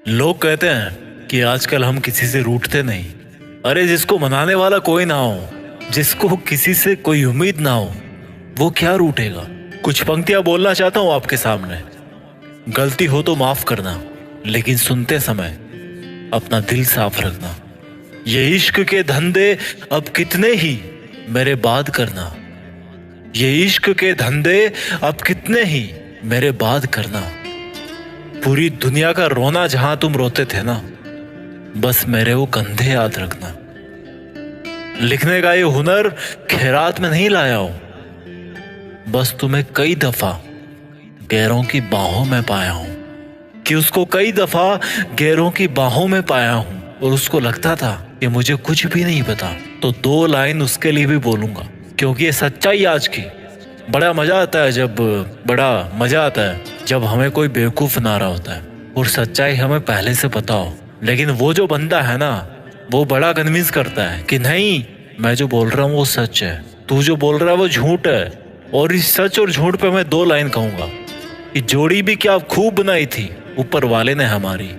लोग कहते हैं कि आजकल हम किसी से रूठते नहीं। अरे जिसको मनाने वाला कोई ना हो, जिसको किसी से कोई उम्मीद ना हो, वो क्या रूठेगा। कुछ पंक्तियां बोलना चाहता हूं आपके सामने। गलती हो तो माफ करना, लेकिन सुनते समय अपना दिल साफ रखना। ये इश्क के धंधे अब कितने ही मेरे बाद करना। ये इश्क के धंधे अब कितने ही मेरे बाद करना। पूरी दुनिया का रोना जहां तुम रोते थे ना, बस मेरे वो कंधे याद रखना। लिखने का ये हुनर खैरात में नहीं लाया हूं, बस तुम्हें कई दफा गैरों की बाहों में पाया हूं। कि उसको कई दफा गैरों की बाहों में पाया हूं और उसको लगता था कि मुझे कुछ भी नहीं पता। तो दो लाइन उसके लिए भी बोलूंगा, क्योंकि ये सच्चाई आज की। बड़ा मजा आता है जब हमें कोई बेवकूफ ना रहा होता है और सच्चाई हमें पहले से पता हो। लेकिन वो जो बंदा है ना, वो बड़ा कन्विंस करता है कि नहीं, मैं जो बोल रहा हूँ वो सच है, तू जो बोल रहा है वो झूठ है। और इस सच और झूठ पे मैं दो लाइन कहूंगा कि जोड़ी भी क्या खूब बनाई थी ऊपर वाले ने हमारी।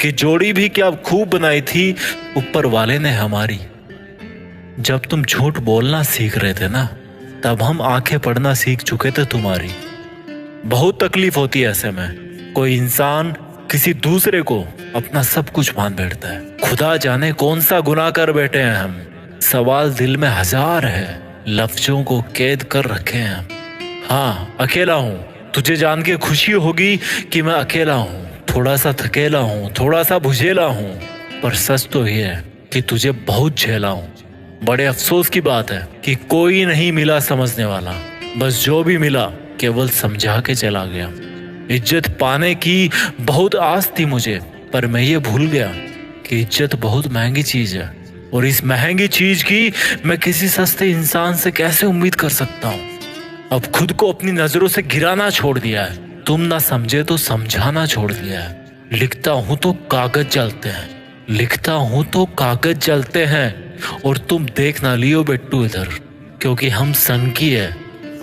कि जोड़ी भी क्या खूब बनाई थी ऊपर वाले ने हमारी। जब तुम झूठ बोलना सीख रहे थे ना, तब हम आंखें पढ़ना सीख चुके थे तुम्हारी। बहुत तकलीफ होती है ऐसे में। कोई इंसान किसी दूसरे को अपना सब कुछ मान बैठता है। खुदा जाने कौन सा गुनाह कर बैठे हैं हम। सवाल दिल में हजार है, लफ्जों को कैद कर रखे हैं हम। हाँ, अकेला हूँ। तुझे जान के खुशी होगी कि मैं अकेला हूँ। थोड़ा सा थकेला हूँ, थोड़ा सा बुझेला हूँ, पर सच तो ये है कि तुझे बहुत झेला हूँ। बड़े अफसोस की बात है कि कोई नहीं मिला समझने वाला। बस जो भी मिला केवल समझा के चला गया। इज्जत पाने की बहुत आस थी मुझे, पर मैं ये भूल गया कि इज्जत बहुत महंगी चीज है। और इस महंगी चीज की मैं किसी सस्ते इंसान से कैसे उम्मीद कर सकता हूँ। अब खुद को अपनी नजरों से गिराना छोड़ दिया है। तुम ना समझे तो समझाना छोड़ दिया है। लिखता हूं तो कागज जलते हैं, लिखता हूं तो कागज जलते हैं। और तुम देख ना लियो बेट्टू इधर, क्योंकि हम संगी है।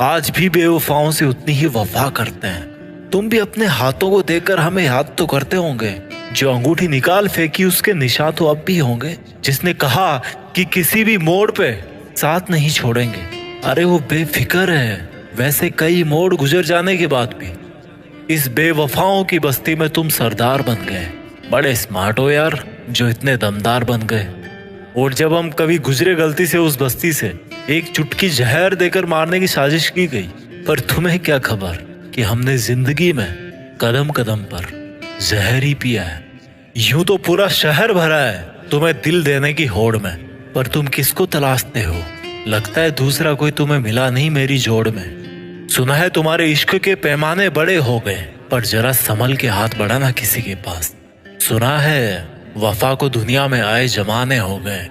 आज भी बेवफाओं से उतनी ही वफा करते हैं। तुम भी अपने हाथों को देखकर हमें याद तो करते होंगे। जो अंगूठी निकाल फेंकी उसके निशान तो अब भी होंगे। जिसने कहा कि किसी भी मोड़ पे साथ नहीं छोड़ेंगे, अरे वो बेफिक्र है। वैसे कई मोड़ गुजर जाने के बाद भी इस बेवफाओं की बस्ती में तुम सरदार बन गए। बड़े स्मार्ट हो यार, जो इतने दमदार बन गए। और जब हम कभी गुजरे गलती से उस बस्ती से, एक चुटकी जहर देकर मारने की साजिश की गई। पर तुम्हें क्या खबर कि हमने जिंदगी में कदम कदम पर जहर ही पिया है। यूं तो पूरा शहर भरा है तुम्हें दिल देने की होड़ में, पर तुम किसको तलाशते हो। लगता है दूसरा कोई तुम्हें मिला नहीं मेरी जोड़ में। सुना है तुम्हारे इश्क के पैमाने बड़े हो गए, पर जरा संभल के हाथ बढ़ाना किसी के पास। सुना है वफा को दुनिया में आए जमाने हो गए।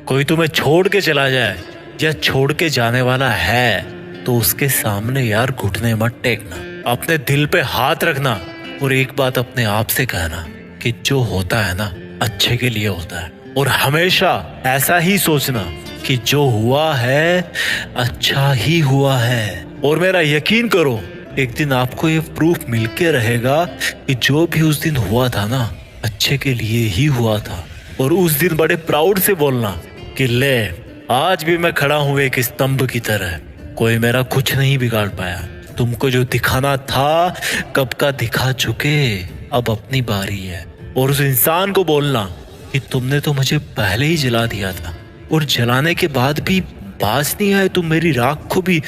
कोई तुम्हें छोड़ के चला जाए या छोड़ के जाने वाला है तो उसके सामने यार घुटने मत टेकना। अपने दिल पे हाथ रखना और एक बात अपने आप से कहना कि जो होता है ना अच्छे के लिए होता है। और हमेशा ऐसा ही सोचना कि जो हुआ है अच्छा ही हुआ है। और मेरा यकीन करो, एक दिन आपको ये प्रूफ मिलके रहेगा कि जो भी उस दिन हुआ था ना अच्छे के लिए ही हुआ था। और उस दिन बड़े प्राउड से बोलना कि ले, आज भी मैं खड़ा हूं एक स्तंभ की तरह। कोई मेरा कुछ नहीं बिगाड़ पाया। तुमको जो दिखाना था कब का दिखा चुके, अब अपनी बारी है। और उस इंसान को बोलना कि तुमने तो मुझे पहले ही जला दिया था, और जलाने के बाद भी बाज नहीं आए। तुम मेरी राख को भी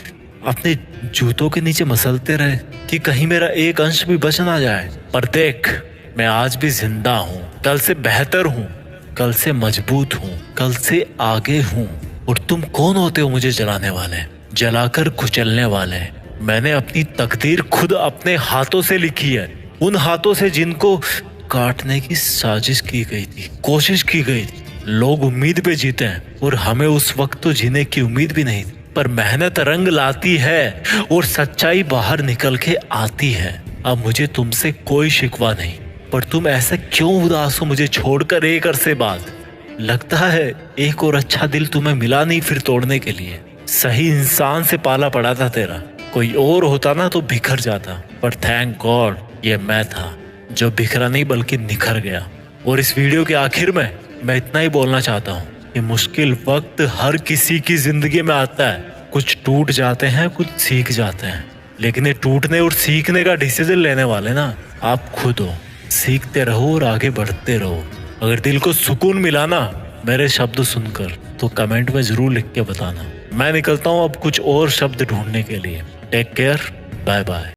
अपने जूतों के नीचे मसलते रहे कि कहीं मेरा एक अंश भी बच ना जाए। पर देख, मैं आज भी जिंदा हूँ, कल से बेहतर हूँ, कल से मजबूत हूँ, कल से आगे हूँ। और तुम कौन होते हो मुझे जलाने वाले, जलाकर कुचलने वाले। मैंने अपनी तकदीर खुद अपने हाथों से लिखी है, उन हाथों से जिनको काटने की साजिश की गई थी, कोशिश की गई थी। लोग उम्मीद पे जीते हैं और हमें उस वक्त तो जीने की उम्मीद भी नहीं थी। पर मेहनत रंग लाती है और सच्चाई बाहर निकल के आती है। अब मुझे तुमसे कोई शिकवा नहीं, पर तुम ऐसे क्यों उदास हो मुझे छोड़कर एक अरसे बाद। लगता है एक और अच्छा दिल तुम्हें मिला नहीं फिर तोड़ने के लिए। सही इंसान से पाला पड़ा था तेरा, कोई और होता ना तो बिखर जाता। पर थैंक गॉड ये मैं था। जो बिखरा नहीं बल्कि निखर गया। और इस वीडियो के आखिर में मैं इतना ही बोलना चाहता हूँ कि मुश्किल वक्त हर किसी की जिंदगी में आता है। कुछ टूट जाते हैं, कुछ सीख जाते हैं, लेकिन ये टूटने और सीखने का डिसीजन लेने वाले ना आप खुद हो। सीखते रहो और आगे बढ़ते रहो। अगर दिल को सुकून मिला ना मेरे शब्द सुनकर तो कमेंट में जरूर लिख के बताना। मैं निकलता हूँ अब कुछ और शब्द ढूंढने के लिए। Take care, bye bye.